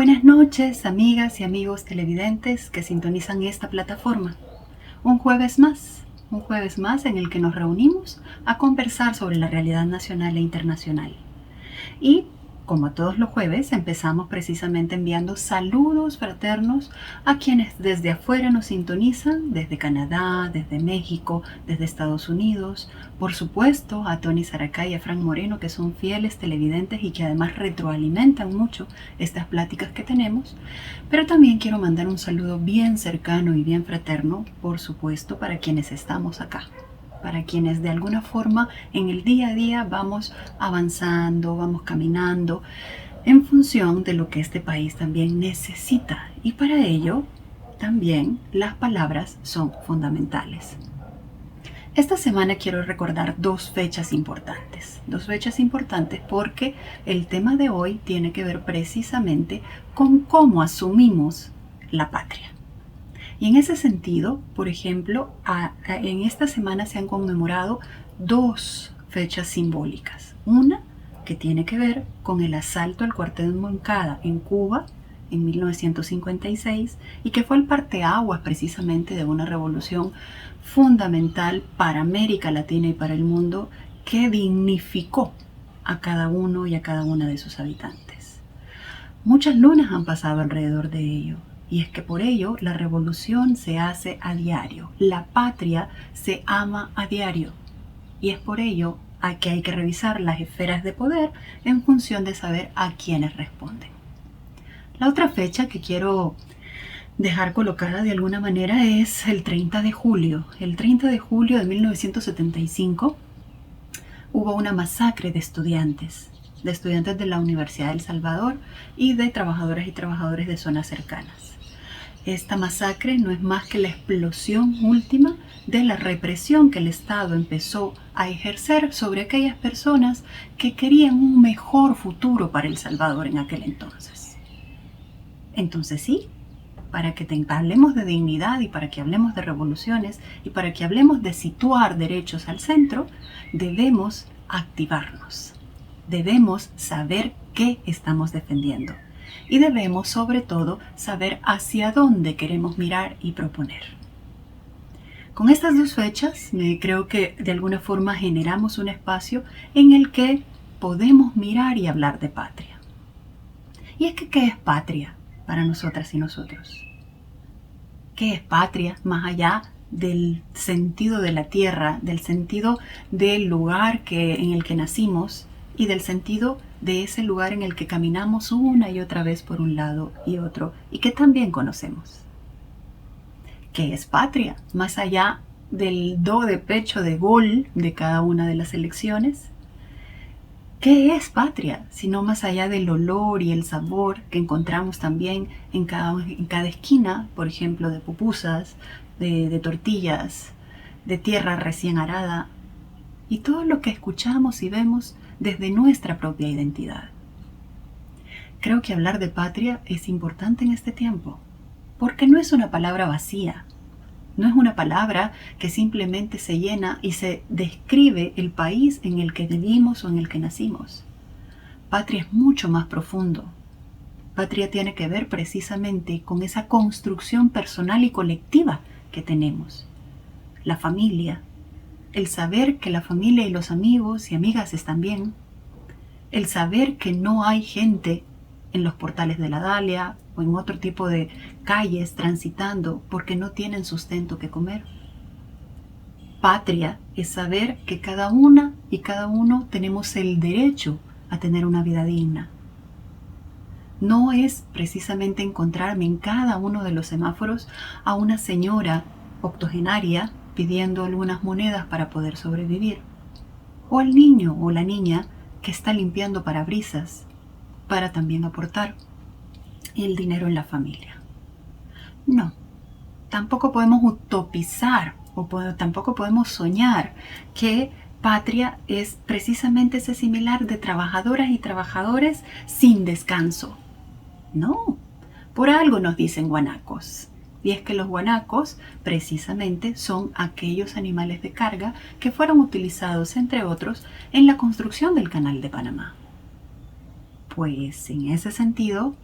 Buenas noches, amigas y amigos televidentes que sintonizan esta plataforma. Un jueves más en el que nos reunimos a conversar sobre la realidad nacional e internacional. Y como todos los jueves, empezamos precisamente enviando saludos fraternos a quienes desde afuera nos sintonizan, desde Canadá, desde México, desde Estados Unidos. Por supuesto, a Tony Saracay y a Frank Moreno, que son fieles televidentes y que además retroalimentan mucho estas pláticas que tenemos. Pero también quiero mandar un saludo bien cercano y bien fraterno, por supuesto, para quienes estamos acá. Para quienes de alguna forma en el día a día vamos avanzando, vamos caminando en función de lo que este país también necesita. Y para ello también las palabras son fundamentales. Esta semana quiero recordar dos fechas importantes porque el tema de hoy tiene que ver precisamente con cómo asumimos la patria. Y en ese sentido, por ejemplo, en esta semana se han conmemorado dos fechas simbólicas. Una que tiene que ver con el asalto al cuartel Moncada en Cuba en 1956 y que fue el parteaguas precisamente de una revolución fundamental para América Latina y para el mundo que dignificó a cada uno y a cada una de sus habitantes. Muchas lunas han pasado alrededor de ello. Y es que por ello la revolución se hace a diario, la patria se ama a diario. Y es por ello que hay que revisar las esferas de poder en función de saber a quiénes responden. La otra fecha que quiero dejar colocada de alguna manera es el 30 de julio. El 30 de julio de 1975 hubo una masacre de estudiantes de la Universidad de El Salvador y de trabajadoras y trabajadores de zonas cercanas. Esta masacre no es más que la explosión última de la represión que el Estado empezó a ejercer sobre aquellas personas que querían un mejor futuro para El Salvador en aquel entonces. Entonces sí, para que hablemos de dignidad y para que hablemos de revoluciones y para que hablemos de situar derechos al centro, debemos activarnos. Debemos saber qué estamos defendiendo. Y debemos, sobre todo, saber hacia dónde queremos mirar y proponer. Con estas dos fechas, creo que de alguna forma generamos un espacio en el que podemos mirar y hablar de patria. Y es que, ¿qué es patria para nosotras y nosotros? ¿Qué es patria más allá del sentido de la tierra, del sentido del lugar en el que nacimos y del sentido de ese lugar en el que caminamos una y otra vez por un lado y otro y que también conocemos? ¿Qué es patria? Más allá del do de pecho de gol de cada una de las elecciones. ¿Qué es patria? Sino más allá del olor y el sabor que encontramos también en cada esquina, por ejemplo, de pupusas, de tortillas, de tierra recién arada y todo lo que escuchamos y vemos desde nuestra propia identidad. Creo que hablar de patria es importante en este tiempo, porque no es una palabra vacía, no es una palabra que simplemente se llena y se describe el país en el que vivimos o en el que nacimos. Patria es mucho más profundo. Patria tiene que ver precisamente con esa construcción personal y colectiva que tenemos. La familia, el saber que la familia y los amigos y amigas están bien, el saber que no hay gente en los portales de la Dalia o en otro tipo de calles transitando porque no tienen sustento que comer. Patria es saber que cada una y cada uno tenemos el derecho a tener una vida digna. No es precisamente encontrarme en cada uno de los semáforos a una señora octogenaria pidiendo algunas monedas para poder sobrevivir, o al niño o la niña que está limpiando parabrisas para también aportar el dinero en la familia. No, tampoco podemos utopizar tampoco podemos soñar que patria es precisamente ese similar de trabajadoras y trabajadores sin descanso. No, por algo nos dicen guanacos. Y es que los guanacos precisamente son aquellos animales de carga que fueron utilizados, entre otros, en la construcción del Canal de Panamá. Pues en ese sentido,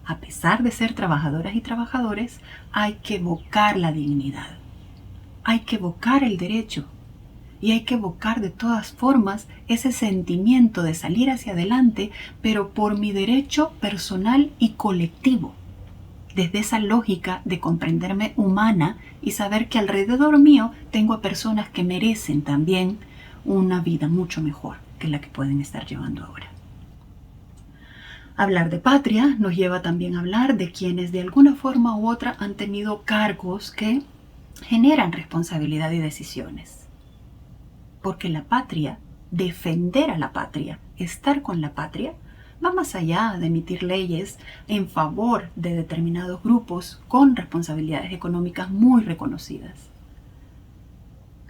A pesar de ser trabajadoras y trabajadores, hay que evocar la dignidad, hay que evocar el derecho y hay que evocar de todas formas ese sentimiento de salir hacia adelante, pero por mi derecho personal y colectivo, desde esa lógica de comprenderme humana y saber que alrededor mío tengo a personas que merecen también una vida mucho mejor que la que pueden estar llevando ahora. Hablar de patria nos lleva también a hablar de quienes de alguna forma u otra han tenido cargos que generan responsabilidad y decisiones. Porque la patria, defender a la patria, estar con la patria, va más allá de emitir leyes en favor de determinados grupos con responsabilidades económicas muy reconocidas.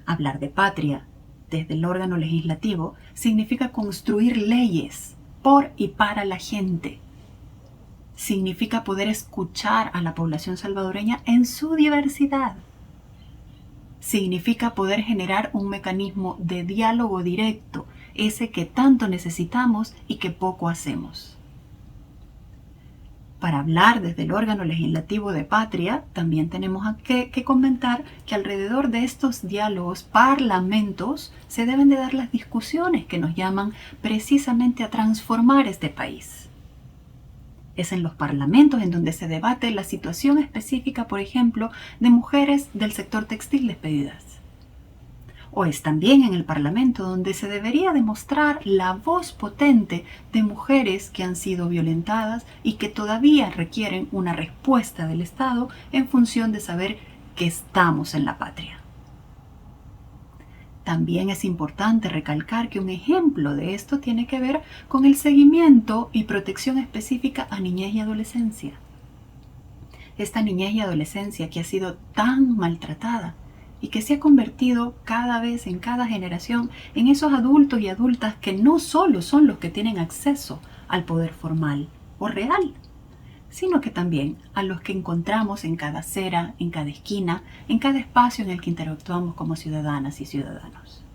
Hablar de patria desde el órgano legislativo significa construir leyes por y para la gente. Significa poder escuchar a la población salvadoreña en su diversidad. Significa poder generar un mecanismo de diálogo directo, ese que tanto necesitamos y que poco hacemos. Para hablar desde el órgano legislativo de patria, también tenemos que comentar que alrededor de estos diálogos, parlamentos, se deben de dar las discusiones que nos llaman precisamente a transformar este país. Es en los parlamentos en donde se debate la situación específica, por ejemplo, de mujeres del sector textil despedidas. O es también en el Parlamento donde se debería demostrar la voz potente de mujeres que han sido violentadas y que todavía requieren una respuesta del Estado en función de saber que estamos en la patria. También es importante recalcar que un ejemplo de esto tiene que ver con el seguimiento y protección específica a niñez y adolescencia. Esta niñez y adolescencia que ha sido tan maltratada y que se ha convertido cada vez en cada generación en esos adultos y adultas que no solo son los que tienen acceso al poder formal o real, sino que también a los que encontramos en cada acera, en cada esquina, en cada espacio en el que interactuamos como ciudadanas y ciudadanos.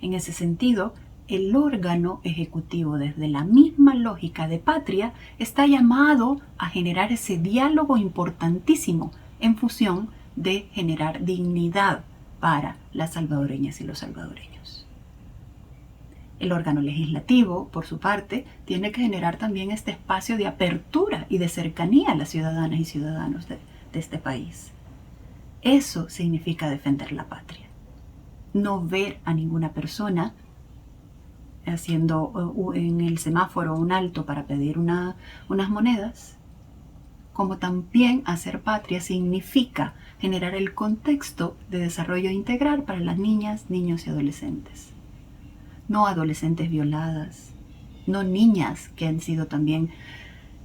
En ese sentido, el órgano ejecutivo, desde la misma lógica de patria, está llamado a generar ese diálogo importantísimo en función de generar dignidad para las salvadoreñas y los salvadoreños. El órgano legislativo, por su parte, tiene que generar también este espacio de apertura y de cercanía a las ciudadanas y ciudadanos de este país. Eso significa defender la patria. No ver a ninguna persona haciendo en el semáforo un alto para pedir unas monedas, como también hacer patria significa generar el contexto de desarrollo integral para las niñas, niños y adolescentes. No adolescentes violadas, no niñas que han sido también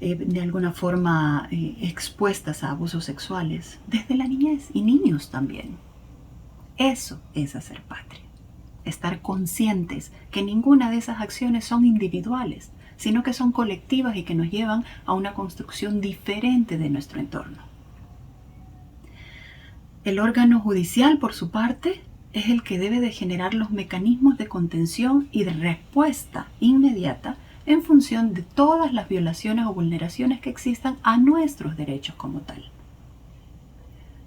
de alguna forma expuestas a abusos sexuales, desde la niñez y niños también. Eso es hacer patria. Estar conscientes que ninguna de esas acciones son individuales, sino que son colectivas y que nos llevan a una construcción diferente de nuestro entorno. El órgano judicial, por su parte, es el que debe de generar los mecanismos de contención y de respuesta inmediata en función de todas las violaciones o vulneraciones que existan a nuestros derechos como tal.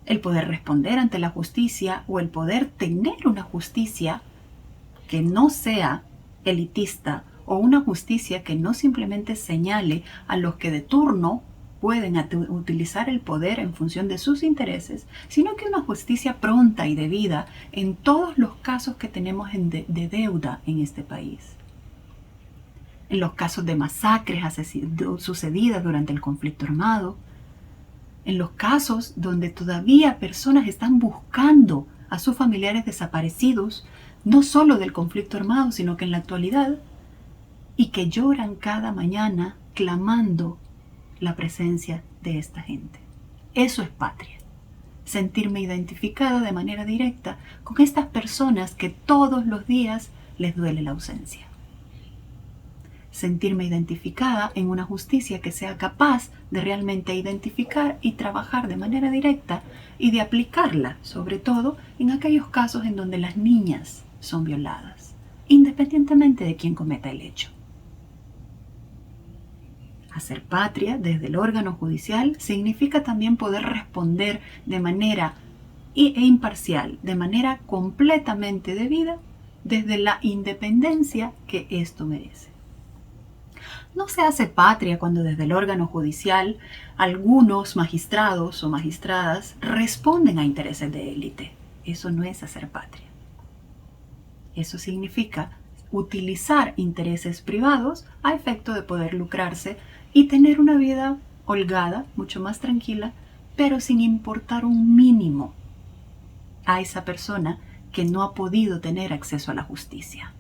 El poder responder ante la justicia o el poder tener una justicia que no sea elitista o una justicia que no simplemente señale a los que de turno pueden utilizar el poder en función de sus intereses, sino que una justicia pronta y debida en todos los casos que tenemos de deuda en este país. En los casos de masacres sucedidas durante el conflicto armado, en los casos donde todavía personas están buscando a sus familiares desaparecidos, no solo del conflicto armado, sino que en la actualidad, y que lloran cada mañana clamando la presencia de esta gente. Eso es patria. Sentirme identificada de manera directa con estas personas que todos los días les duele la ausencia. Sentirme identificada en una justicia que sea capaz de realmente identificar y trabajar de manera directa y de aplicarla, sobre todo en aquellos casos en donde las niñas son violadas, independientemente de quién cometa el hecho. Hacer patria desde el órgano judicial significa también poder responder de manera imparcial, de manera completamente debida, desde la independencia que esto merece. No se hace patria cuando desde el órgano judicial algunos magistrados o magistradas responden a intereses de élite. Eso no es hacer patria. Eso significa utilizar intereses privados a efecto de poder lucrarse y tener una vida holgada, mucho más tranquila, pero sin importar un mínimo a esa persona que no ha podido tener acceso a la justicia.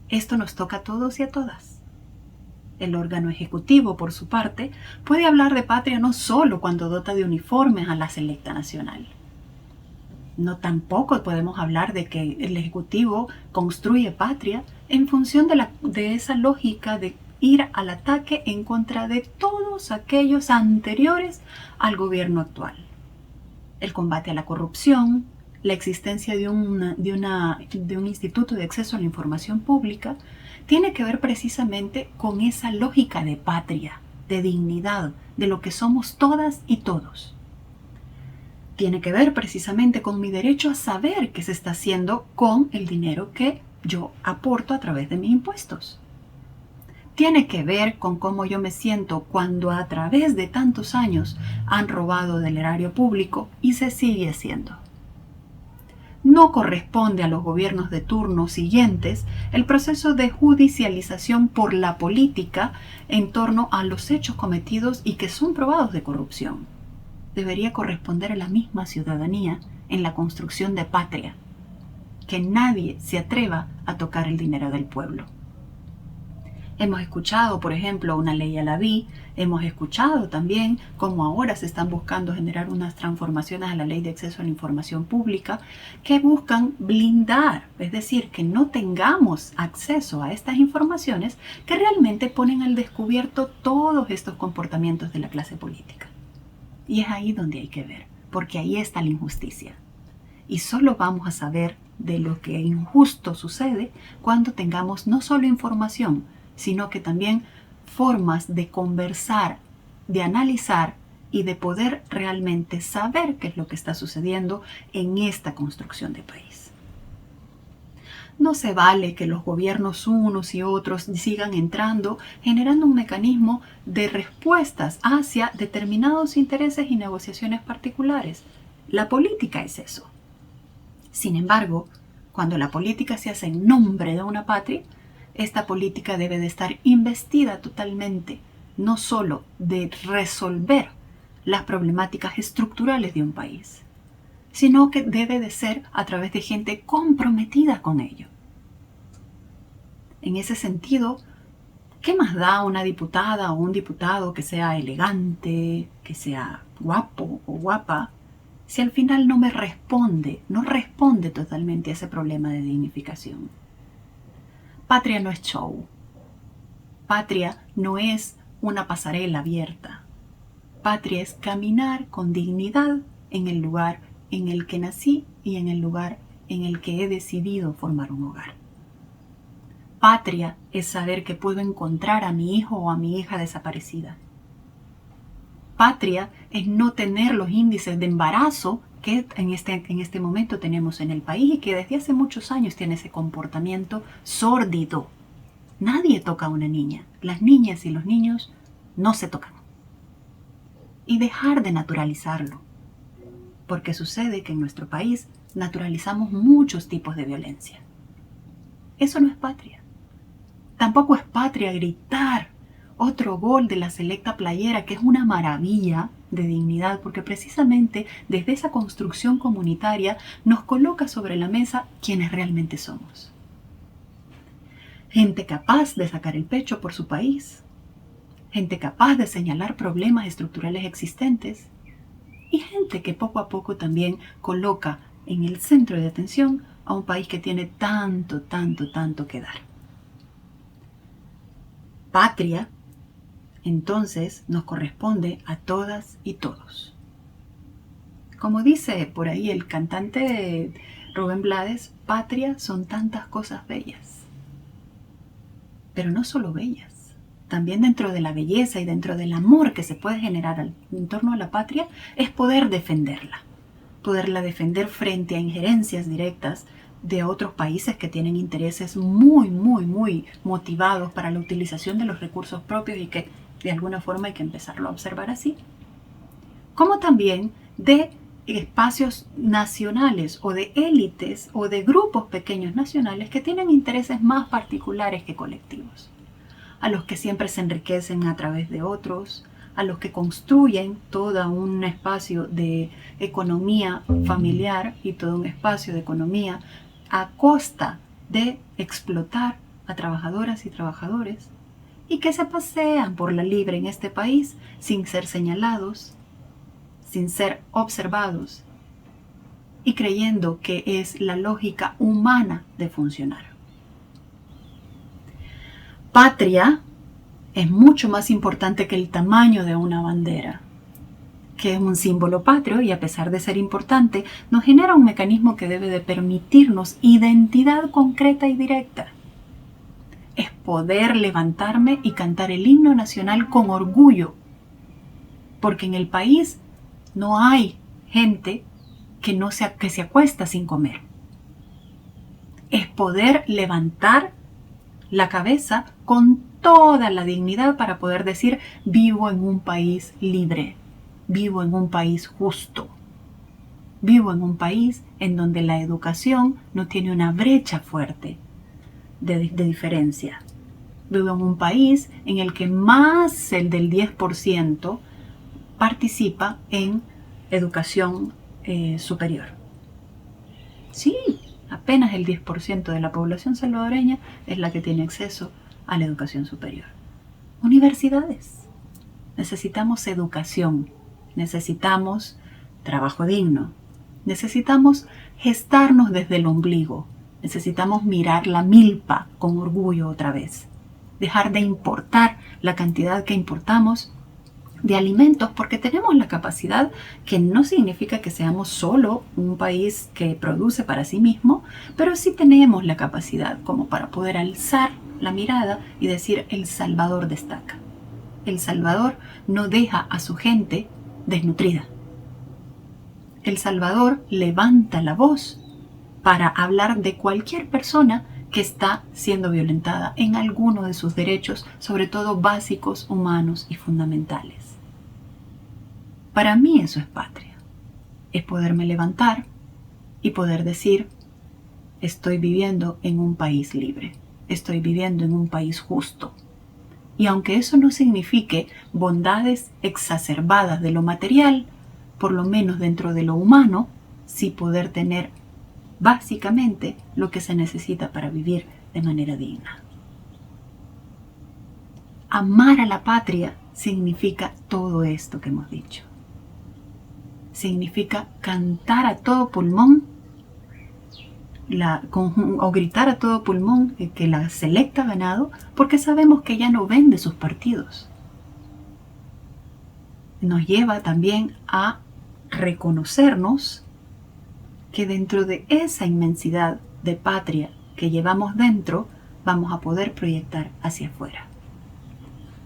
Esto nos toca a todos y a todas. El órgano ejecutivo, por su parte, puede hablar de patria no solo cuando dota de uniformes a la selecta nacional. No tampoco podemos hablar de que el ejecutivo construye patria en función de esa lógica de ir al ataque en contra de todos aquellos anteriores al gobierno actual. El combate a la corrupción, la existencia de un instituto de acceso a la información pública, tiene que ver precisamente con esa lógica de patria, de dignidad, de lo que somos todas y todos. Tiene que ver precisamente con mi derecho a saber qué se está haciendo con el dinero que yo aporto a través de mis impuestos. Tiene que ver con cómo yo me siento cuando a través de tantos años han robado del erario público y se sigue haciendo. No corresponde a los gobiernos de turno siguientes el proceso de judicialización por la política en torno a los hechos cometidos y que son probados de corrupción. Debería corresponder a la misma ciudadanía en la construcción de patria, que nadie se atreva a tocar el dinero del pueblo. Hemos escuchado, por ejemplo, una ley Alaví, hemos escuchado también cómo ahora se están buscando generar unas transformaciones a la ley de acceso a la información pública que buscan blindar, es decir, que no tengamos acceso a estas informaciones que realmente ponen al descubierto todos estos comportamientos de la clase política. Y es ahí donde hay que ver, porque ahí está la injusticia. Y solo vamos a saber de lo que injusto sucede cuando tengamos no solo información, sino que también formas de conversar, de analizar y de poder realmente saber qué es lo que está sucediendo en esta construcción de país. No se vale que los gobiernos unos y otros sigan entrando, generando un mecanismo de respuestas hacia determinados intereses y negociaciones particulares. La política es eso. Sin embargo, cuando la política se hace en nombre de una patria, esta política debe de estar investida totalmente, no solo de resolver las problemáticas estructurales de un país, sino que debe de ser a través de gente comprometida con ello. En ese sentido, ¿qué más da una diputada o un diputado que sea elegante, que sea guapo o guapa, si al final no responde totalmente a ese problema de dignificación? Patria no es show. Patria no es una pasarela abierta. Patria es caminar con dignidad en el lugar en el que nací y en el lugar en el que he decidido formar un hogar. Patria es saber que puedo encontrar a mi hijo o a mi hija desaparecida. Patria es no tener los índices de embarazo que en este momento tenemos en el país y que desde hace muchos años tiene ese comportamiento sórdido. Nadie toca a una niña. Las niñas y los niños no se tocan. Y dejar de naturalizarlo. Porque sucede que en nuestro país naturalizamos muchos tipos de violencia. Eso no es patria. Tampoco es patria gritar otro gol de la selecta playera, que es una maravilla de dignidad, porque precisamente desde esa construcción comunitaria nos coloca sobre la mesa quienes realmente somos. Gente capaz de sacar el pecho por su país, gente capaz de señalar problemas estructurales existentes y gente que poco a poco también coloca en el centro de atención a un país que tiene tanto que dar. Patria, entonces, nos corresponde a todas y todos. Como dice por ahí el cantante Rubén Blades, patria son tantas cosas bellas. Pero no solo bellas, también dentro de la belleza y dentro del amor que se puede generar en torno a la patria, es poderla defender frente a injerencias directas de otros países que tienen intereses muy motivados para la utilización de los recursos propios y que de alguna forma hay que empezarlo a observar así. Como también de espacios nacionales o de élites o de grupos pequeños nacionales que tienen intereses más particulares que colectivos, a los que siempre se enriquecen a través de otros, a los que construyen todo un espacio de economía familiar y todo un espacio de economía a costa de explotar a trabajadoras y trabajadores, y que se pasean por la libre en este país sin ser señalados, sin ser observados y creyendo que es la lógica humana de funcionar. Patria es mucho más importante que el tamaño de una bandera, que es un símbolo patrio y a pesar de ser importante, nos genera un mecanismo que debe de permitirnos identidad concreta y directa. Es poder levantarme y cantar el himno nacional con orgullo, porque en el país no hay gente que se acuesta sin comer. Es poder levantar la cabeza con toda la dignidad para poder decir: vivo en un país libre, vivo en un país justo, vivo en un país en donde la educación no tiene una brecha fuerte de diferencia. Vivo en un país en el que más del 10% participa en educación superior. Sí, apenas el 10% de la población salvadoreña es la que tiene acceso a la educación superior. Universidades. Necesitamos educación, necesitamos trabajo digno, necesitamos gestarnos desde el ombligo, necesitamos mirar la milpa con orgullo otra vez, dejar de importar la cantidad que importamos de alimentos porque tenemos la capacidad, que no significa que seamos solo un país que produce para sí mismo, pero sí tenemos la capacidad como para poder alzar la mirada y decir: El Salvador destaca. El Salvador no deja a su gente desnutrida. El Salvador levanta la voz para hablar de cualquier persona que está siendo violentada en alguno de sus derechos, sobre todo básicos, humanos y fundamentales. Para mí eso es patria. Es poderme levantar y poder decir: estoy viviendo en un país libre, estoy viviendo en un país justo. Y aunque eso no signifique bondades exacerbadas de lo material, por lo menos dentro de lo humano, sí poder tener básicamente lo que se necesita para vivir de manera digna. Amar a la patria significa todo esto que hemos dicho. Significa cantar a todo pulmón o gritar a todo pulmón que la selecta ha ganado, porque sabemos que ya no vende sus partidos. Nos lleva también a reconocernos que dentro de esa inmensidad de patria que llevamos dentro, vamos a poder proyectar hacia afuera.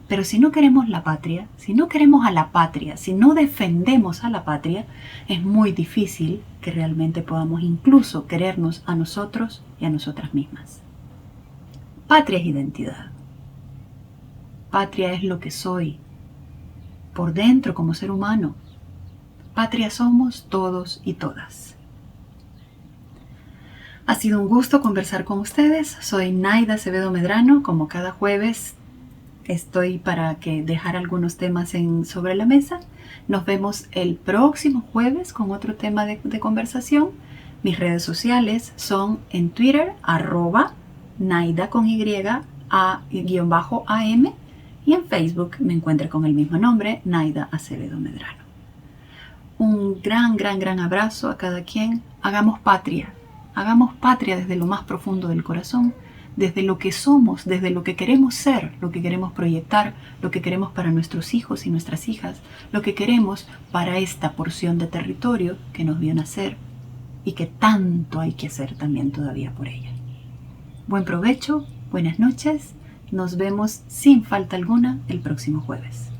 Pero si no queremos la patria, si no queremos a la patria, si no defendemos a la patria, es muy difícil que realmente podamos incluso querernos a nosotros y a nosotras mismas. Patria es identidad. Patria es lo que soy por dentro como ser humano. Patria somos todos y todas. Ha sido un gusto conversar con ustedes. Soy Naida Acevedo Medrano. Como cada jueves estoy para dejar algunos temas sobre la mesa. Nos vemos el próximo jueves con otro tema de conversación. Mis redes sociales son en Twitter, @Naida con Y, _AM, y en Facebook me encuentro con el mismo nombre, Naida Acevedo Medrano. Un gran abrazo a cada quien. Hagamos patria desde lo más profundo del corazón, desde lo que somos, desde lo que queremos ser, lo que queremos proyectar, lo que queremos para nuestros hijos y nuestras hijas, lo que queremos para esta porción de territorio que nos vio nacer y que tanto hay que hacer también todavía por ella. Buen provecho, buenas noches, Nos vemos sin falta alguna el próximo jueves.